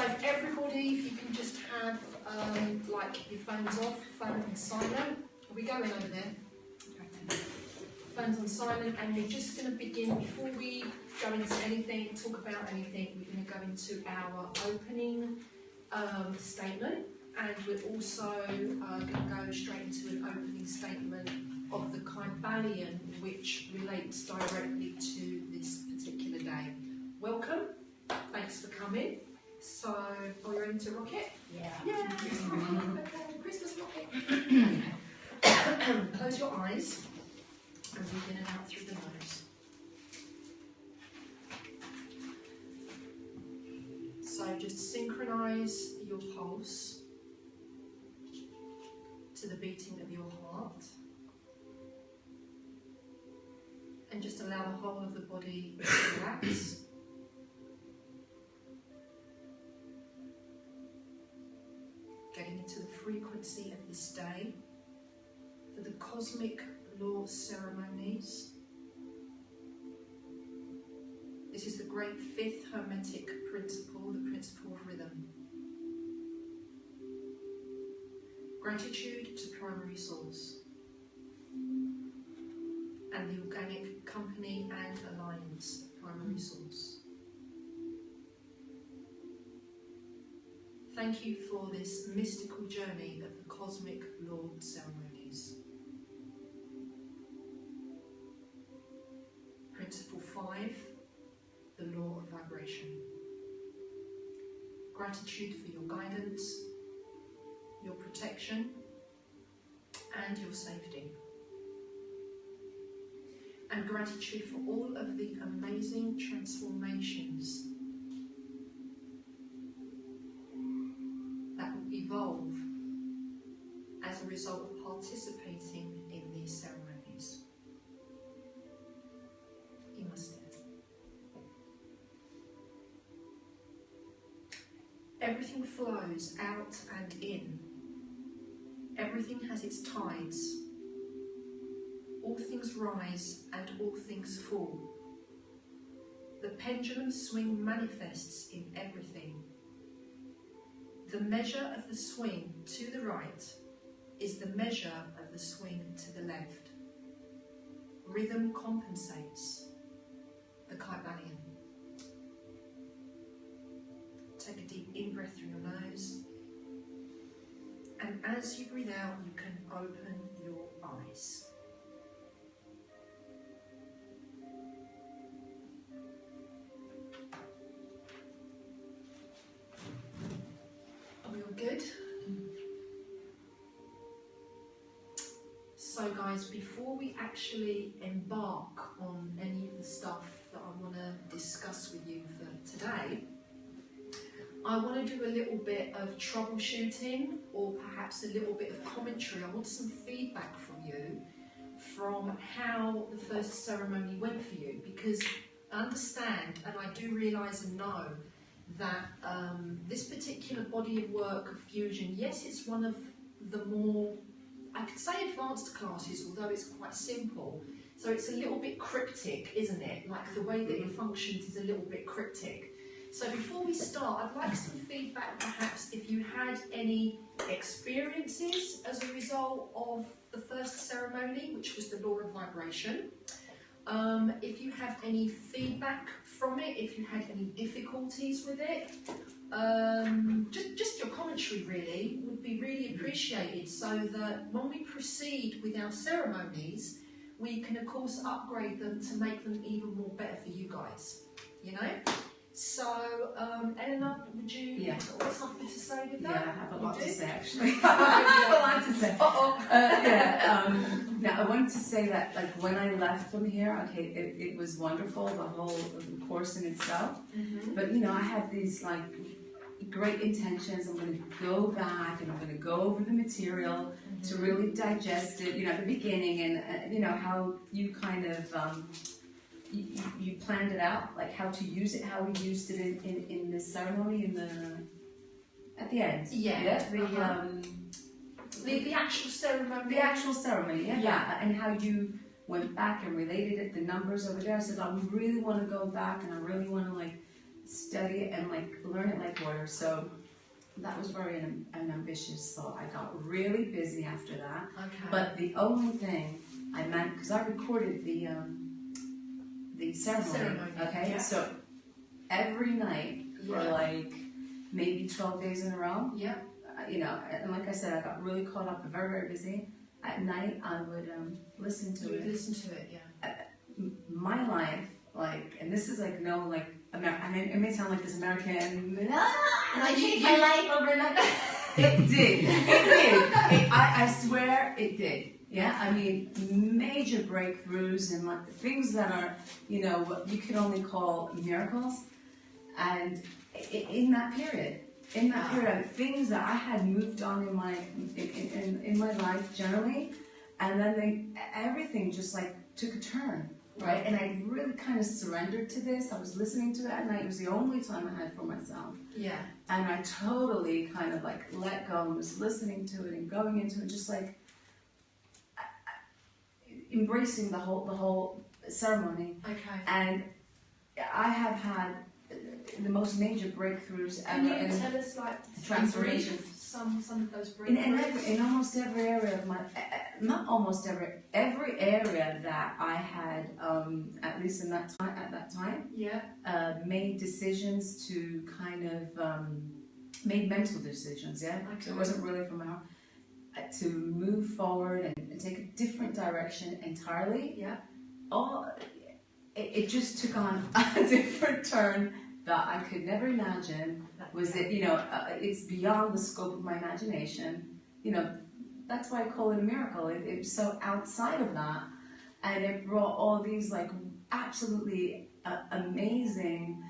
So if everybody, if you can just have like your phones off, phone on silent. Are we going over there? Okay. Phones on silent, and we're just going to begin, before we go into anything, talk about anything, we're going to go into our opening statement, and we're also going to go straight into an opening statement of the Kybalion, which relates directly to this particular day. Welcome, thanks for coming. So, are you ready to rock it? Yeah. Yeah. Okay, Christmas rocket. Close your eyes and breathe in and out through the nose. So just synchronise your pulse to the beating of your heart, and just allow the whole of the body to relax. Getting into the frequency of this day for the cosmic law ceremonies. This is the great fifth hermetic principle, the principle of rhythm. Gratitude to primary source and the organic company and alliance, primary source. Thank you for this mystical journey of the cosmic law ceremonies. Principle 5, the law of vibration. Gratitude for your guidance, your protection, and your safety. And gratitude for all of the amazing transformations that will evolve as a result of participating in these ceremonies. Namaste. Everything flows out and in. Everything has its tides. All things rise and all things fall. The pendulum swing manifests in everything. The measure of the swing to the right is the measure of the swing to the left. Rhythm compensates. The Kybalion. Take a deep in-breath through your nose, and as you breathe out, you can open your eyes. Are we all good? So guys, before we actually embark on any of the stuff that I want to discuss with you for today, I want to do a little bit of troubleshooting, or perhaps a little bit of commentary. I want some feedback from you from how the first ceremony went for you, because I understand and I do realise and know that this particular body of work of fusion, yes, it's one of the more, I could say, advanced classes, although it's quite simple. So it's a little bit cryptic, isn't it? Like the way that it functions is a little bit cryptic. So before we start, I'd like some feedback perhaps if you had any experiences as a result of the first ceremony, which was the law of vibration. If you have any feedback from it, if you had any difficulties with it, just your commentary really would be really appreciated, so that when we proceed with our ceremonies, we can of course upgrade them to make them even more better for you guys, you know? So, Eleanor, would you have something to say with that? Yeah, I have a lot to say actually. I have a lot to say. Now I wanted to say that, like, when I left from here, okay, it was wonderful, the whole course in itself. But you know, I have these like great intentions. I'm going to go back and I'm going to go over the material to really digest it. You know, at the beginning, and you know how you kind of. You planned it out, like how to use it, how we used it in the ceremony, at the end. Yeah. The actual ceremony. The actual ceremony, yeah. And how you went back and related it, the numbers over there. I said, I really want to go back and I really want to like study it and like learn it like water. So that was very an ambitious thought. I got really busy after that. Okay. But the only thing I meant, because I recorded the ceremony. Okay, yeah. so every night for like maybe 12 days in a row. Yeah. You know, and like I said, I got really caught up and very, very busy. At night, I would listen to it. Listen to it, yeah. My life, like, and this is like no, like, I mean, it may sound like this American, and I changed my life overnight. It did. It did. I swear it did. Yeah, I mean, major breakthroughs and like things that are, you know, what you could only call miracles. And in that period, things that I had moved on in my life generally, and then everything just like took a turn, right? And I really kind of surrendered to this. I was listening to it at night. It was the only time I had for myself. Yeah. And I totally kind of like let go and was listening to it and going into it, just like embracing the whole ceremony. Okay. And I have had the most major breakthroughs ever. Can you tell us, like, transformation? Some of those breakthroughs? In almost every area of my, not almost every area that I had, at least at that time, yeah, made decisions to kind of, made mental decisions, yeah? Okay. So it wasn't really from my heart. To move forward and take a different direction entirely. Yeah. It just took on a different turn that I could never imagine. Was it, you know, it's beyond the scope of my imagination. You know, that's why I call it a miracle. It was so outside of that, and it brought all these like absolutely amazing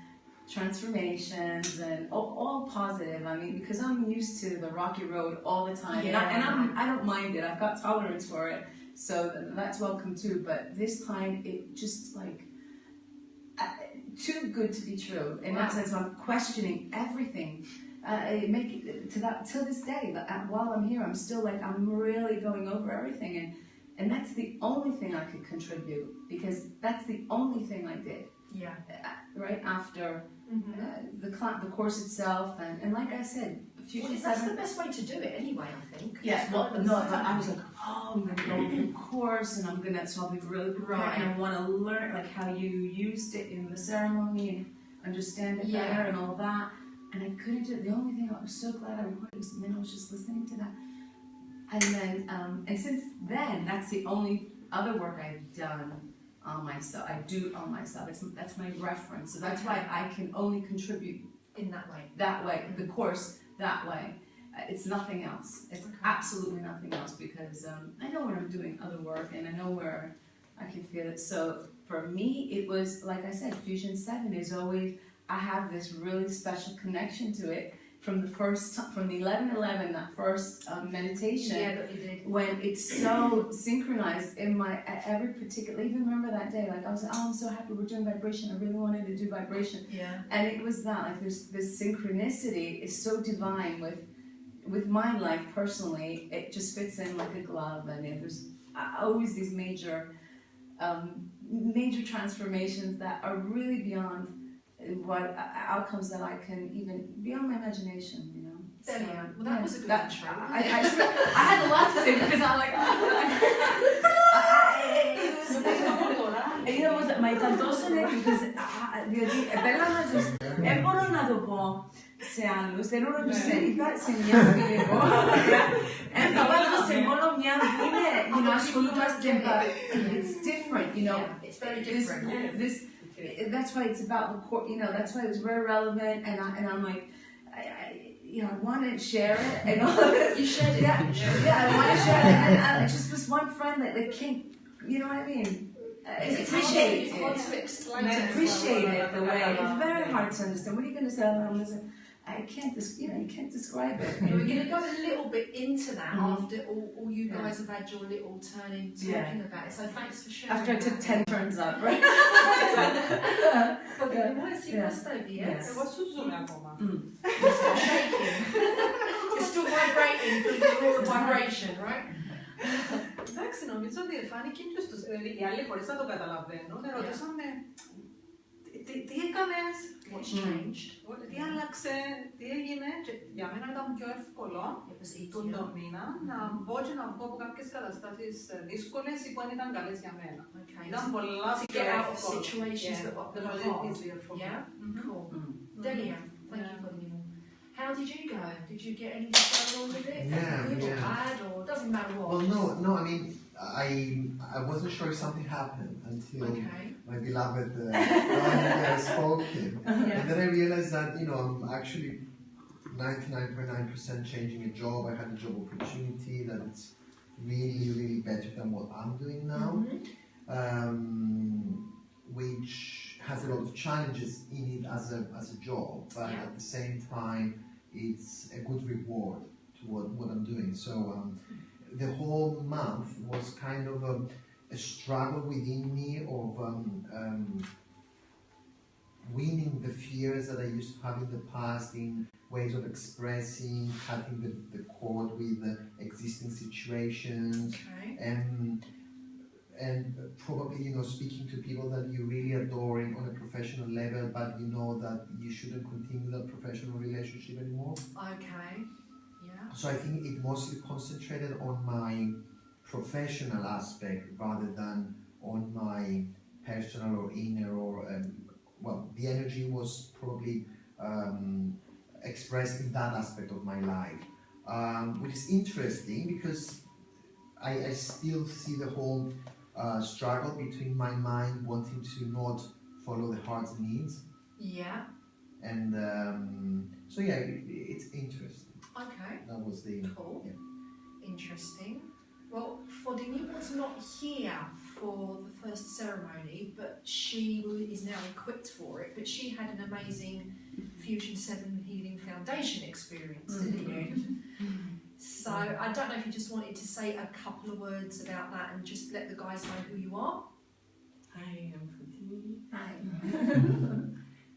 transformations and all positive. I mean, because I'm used to the rocky road all the time, and I don't mind it. I've got tolerance for it, so that's welcome too. But this time, it just like too good to be true. In that sense, I'm questioning everything. Make it to that till this day. But while I'm here, I'm still like I'm really going over everything, and that's the only thing I could contribute, because that's the only thing I did. Yeah. Right after the course itself, and like I said, that's the best way to do it anyway, I think. Yeah, well, no, I was like, oh, I'm going to go through the course, and I'm going to, so I'll be really prepared, and I want to learn, like, how you used it in the ceremony, and understand it better, and all that, and I couldn't do it. The only thing I was so glad I recorded was, and then I was just listening to that, and then, and since then, that's the only other work I've done on myself. I do on myself. That's my reference, so that's why I can only contribute in that way. That way, the course. That way, it's nothing else. It's absolutely nothing else, because I know when I'm doing other work, and I know where I can feel it. So for me, it was, like I said, Fusion 7 is always, I have this really special connection to it from the first time, from the 11/11, that first meditation, that you did. When it's so synchronized in my, every particular, even remember that day, like I was like, oh, I'm so happy we're doing vibration, I really wanted to do vibration. Yeah. And it was that, like this synchronicity is so divine with my life personally, it just fits in like a glove, and there's always these major transformations that are really beyond what outcomes that I can even beyond my imagination, you know. So, well, that was a good intro. I had a lot to say, because I'm like, you know what, my tantosune, because εμπορώναδο πω σε άλλους, δεν όλο τους είδα σε μια φίλη εγώ, σε μόνο μια φίλη, you know, ασχολούμαστε, it's different, you know. Yeah, it's very different. That's why it's about the core, you know, that's why it was very relevant, and I'm like, you know, I want to share it, and all this. You shared it. Yeah, I want to share it, and just this one friend that came, you know what I mean? Appreciate it. Appreciate it the way, it's very hard to understand. What are you going to say? I can't, you can't describe it. We're going to go a little bit into that after all you guys have had your little turn in talking about it. So thanks for sharing. After I took 10 turns up, right? It's still vibrating from the raw vibration, right? Εντάξει, νομίζω ότι φάνηκε και στους οι άλλοι χωρίς να το καταλαβαίνουν. Ρωτήσαμε τι έκανες, What's changed? τι άλλαξε, τι έγινε. Και για μένα ήταν πιο εύκολο τον μήνα να μπω και να βγω από κάποιες καταστάσεις δύσκολες ή που δεν ήταν καλές για μένα. Ήταν πολλά To πιο get out of εύκολο. situations that are hard. Yeah? Cool. Delia, thank you for the more. How did you go? Did you get anything going on with it? Good or bad, or doesn't matter what? Well, no. I mean, I wasn't sure if something happened until my beloved spoke him, and then I realized that I'm actually 99.9% changing a job. I had a job opportunity that it's really, really better than what I'm doing now, which has a lot of challenges in it as a job, but at the same time, it's a good reward to what I'm doing. So the whole month was kind of a struggle within me of winning the fears that I used to have in the past in ways of expressing, cutting the cord with the existing situations, and probably speaking to people that you really adoring on a professional level, but you know that you shouldn't continue that professional relationship anymore. Okay. Yeah. So I think it mostly concentrated on my professional aspect rather than on my personal or inner or the energy was probably expressed in that aspect of my life, which is interesting because I still see the whole struggle between my mind wanting to not follow the heart's needs. Yeah. And so it's interesting. Okay. That was the cool. Yeah. Interesting. Well, Fodini was not here for the first ceremony, but she is now equipped for it. But she had an amazing Fusion 7 Healing Foundation experience, didn't you? So I don't know if you just wanted to say a couple of words about that and just let the guys know who you are. Hi, I'm Fodini. Hi.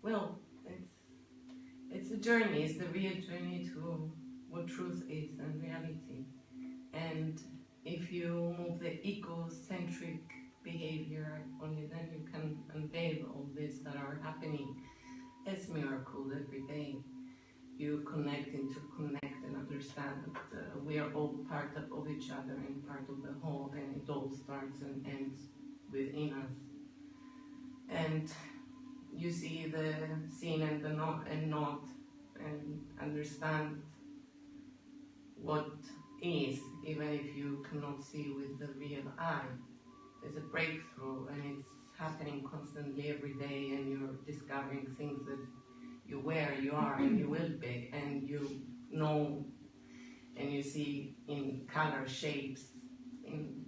Well, it's a journey. It's the real journey to what truth is and reality. And if you move the egocentric behavior, only then you can unveil all this that are happening as miracles every day. You connect, interconnect, and understand that we are all part of each other and part of the whole, and it all starts and ends within us. And you see the seen and the not, and understand what is, even if you cannot see with the real eye. There's a breakthrough, and it's happening constantly every day, and you're discovering things that you were, you are, and you will be, and you know, and you see in color, shapes, in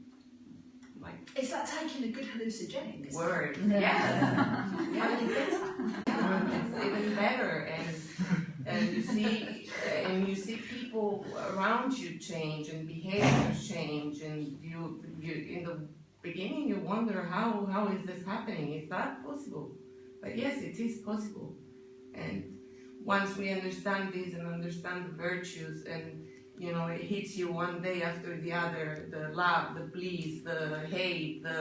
like It's like taking a good hallucinogenic. words. It's even better, and you see people around you change and behaviors change, and you in the beginning you wonder how is this happening? Is that possible? But yes, it is possible. And once we understand this and understand the virtues, and it hits you one day after the other, the love, the bliss, the hate, the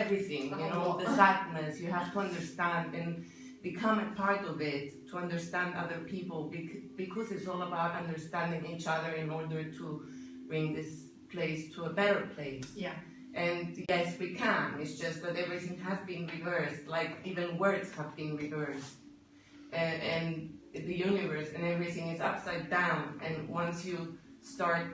everything, the sadness, you have to understand and become a part of it, to understand other people, because it's all about understanding each other in order to bring this place to a better place. Yeah. And yes, we can, it's just that everything has been reversed, like even words have been reversed. And the universe and everything is upside down, and once you start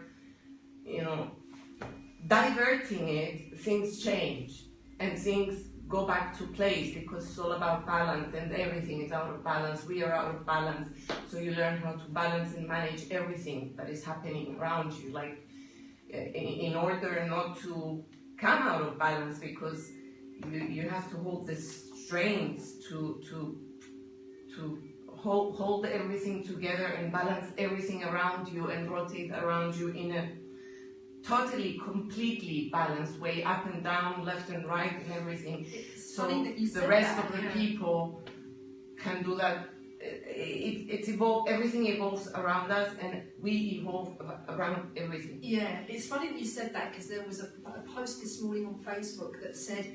diverting it, things change and things go back to place, because it's all about balance, and everything is out of balance. We are out of balance, so you learn how to balance and manage everything that is happening around you, like in order not to come out of balance, because you have to hold the strings to hold everything together and balance everything around you and rotate around you in a totally, completely balanced way, up and down, left and right, and everything. So the rest of the people can do that. It's evolved. Everything evolves around us, and we evolve around everything. Yeah, it's funny that you said that, because there was a post this morning on Facebook that said